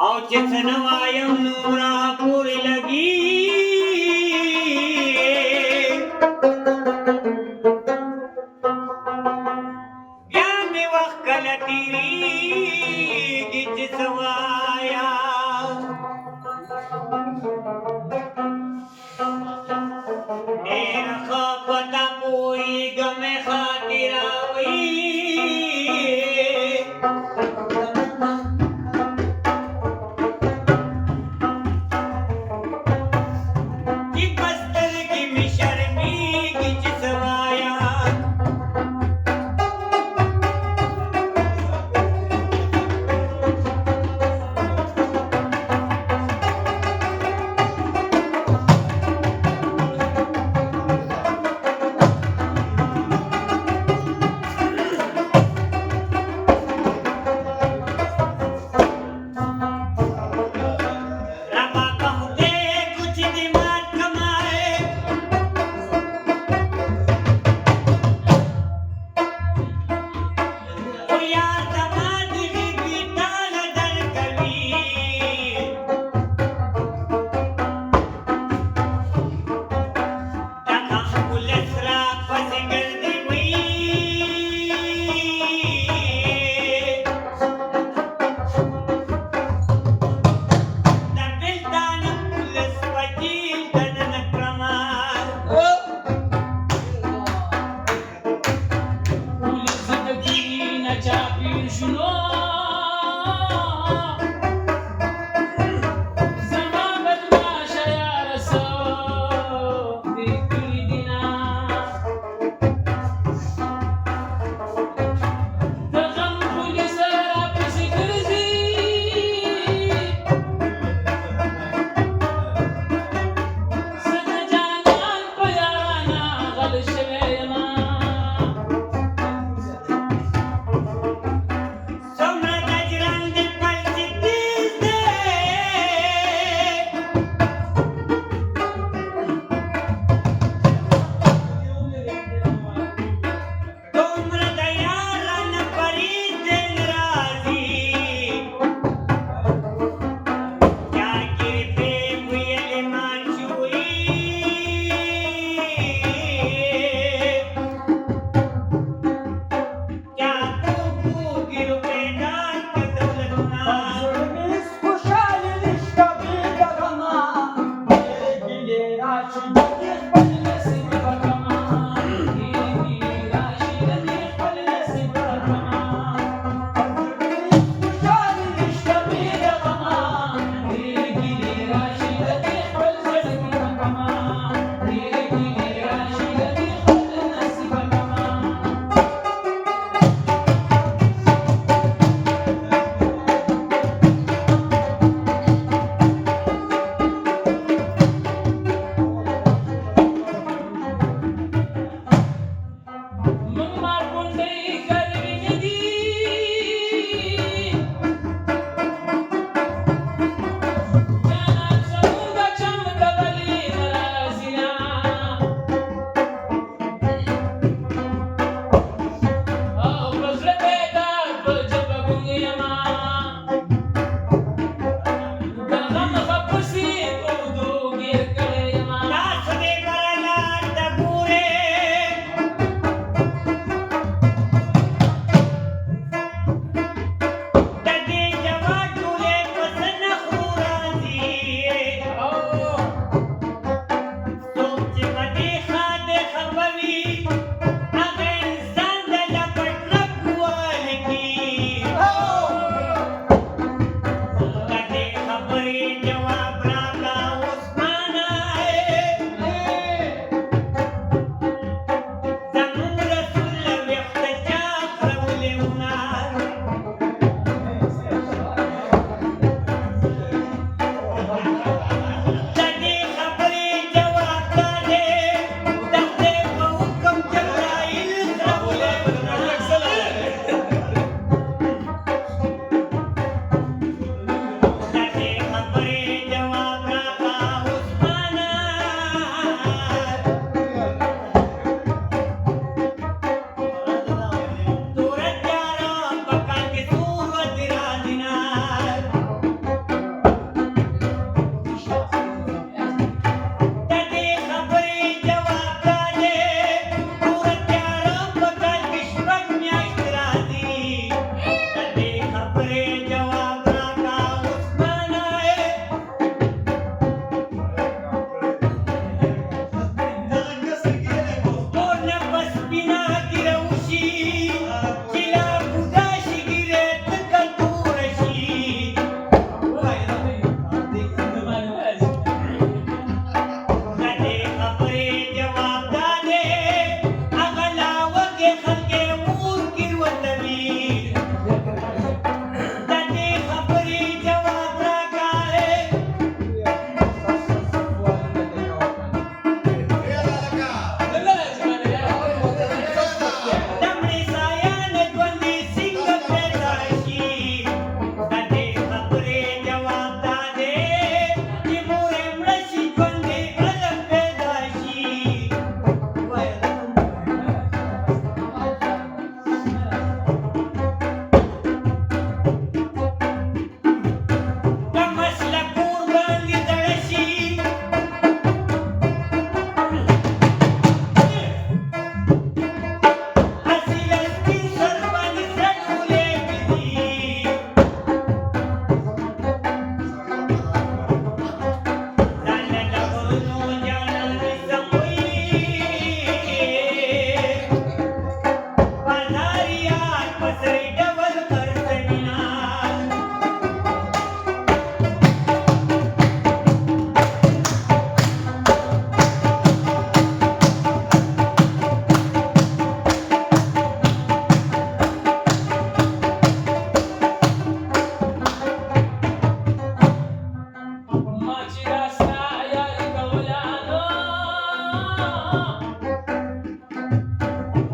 औचित नवायम नूरा पूरी लगी ज्ञान वक्कल तीरी गिज सवाया नेर खपता कोई गमे खातिरावी की बस्तर की मिशरमी गिज सवाया रमा कहते कुछ दिमाग कमाए ओ यार दमाद की बीता नजर कभी तका पुलसरा फस गर्दी मई तबिलदान पुलस वकील तनन क्रमार सोमरा गजरंग पल चित्तीस दे तोमरा दयालन परी दिन राजी क्या गिरते मुयल मांचुई क्या तू गिरपेदार कदलना दास दे करला तबूरे मलके ऊर किरवतवी जाते खपरी जवाबरा काय दमडी सायान द्वंदी सिंग पेदाशी जाते खपरे जवाबदा दे तिमुरे मळशी द्वंदी अलग पेदाशी कमसला कुर्बानी दळशी हसिलस्ती सर्वांनी सडुले किती जाण्याला बोलू जाणारी संपई पाधारी आत पसरी डबल करतनिना माझी रास्ता यारी गवल्यानो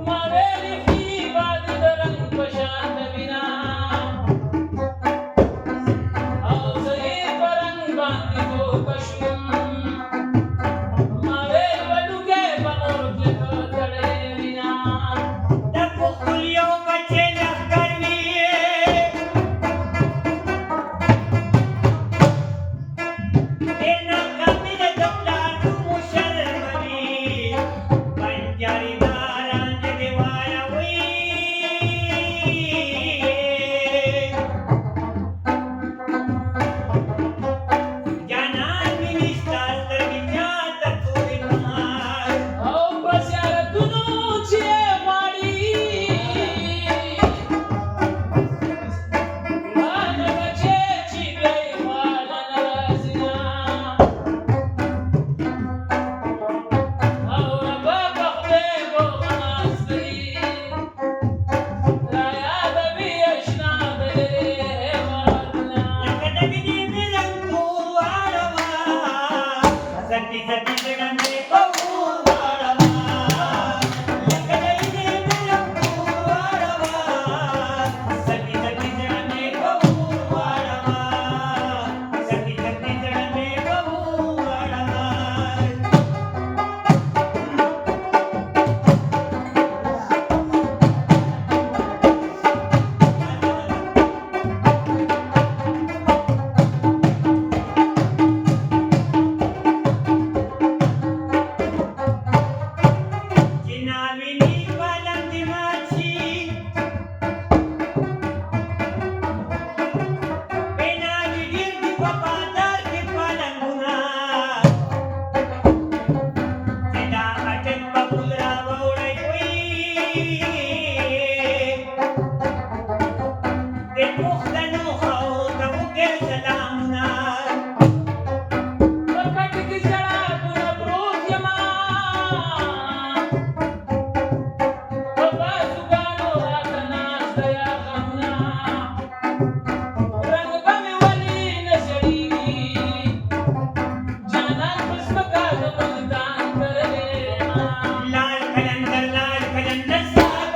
मावेली ही वादी रंग शांत विना औसई परंग बांधी तो कशुम मावे वडुगे बमोरके तडे विना डबो खुलियो बचेला करनीये तेना कमीन जपला तू शर्मनी पंजारी दारांज देवाया होई ज्ञानान विनिष्ठास तर विद्यात थोडी कमाल औ बस्यार दुनुची वाडी मानवचेची बेवाला नरसिना औ रबा बखले गो मनास्ती राया दबी अशना दे वादना लकदगिनी मिलंतू वाडवा सती सती जगंदे बहु वाडवा लकदगिनी मिलंतू वाडवा सती सती जगंदे बहु वाडवा सती सती जगंदे बहु वाडवा चिनाविनी पालंदी माची पेनावी गिरदी पपादार की पालंगुना तेदा अटक बबुलरा वोडै कोई ते मुखदनो खाओ तमुके सलामुना प्रकट की जड़ा तुन प्रोत्यमा बाबा सुगानो रातना दया करुणा रंग बमे वली नसड़ी जाना पुष्पका बलिदान करे लाल कलंदर साब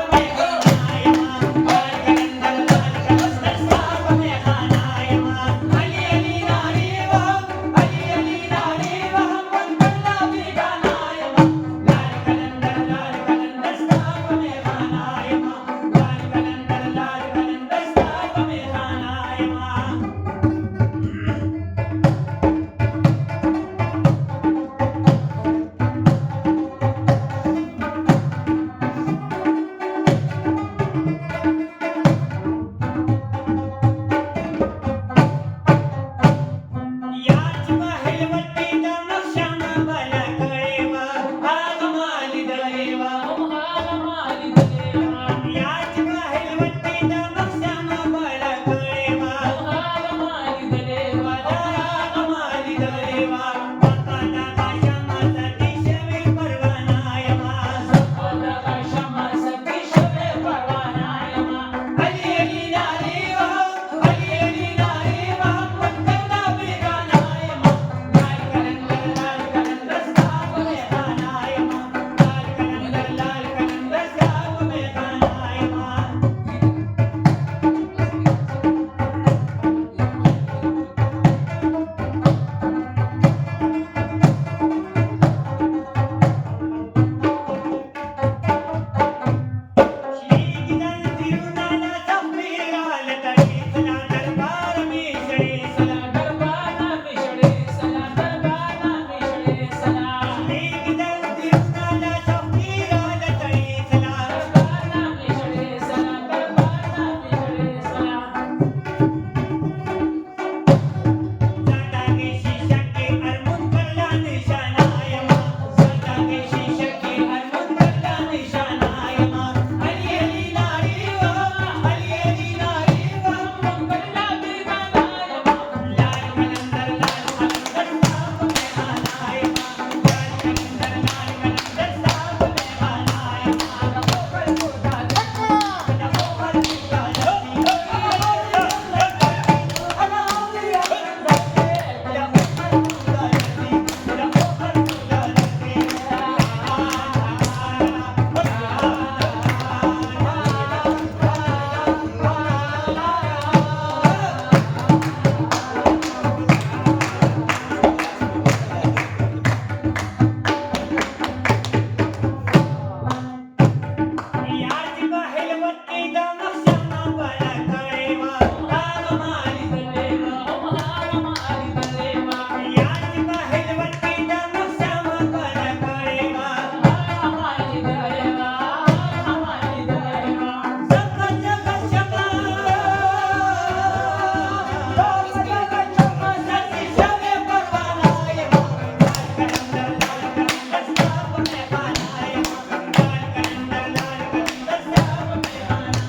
खाना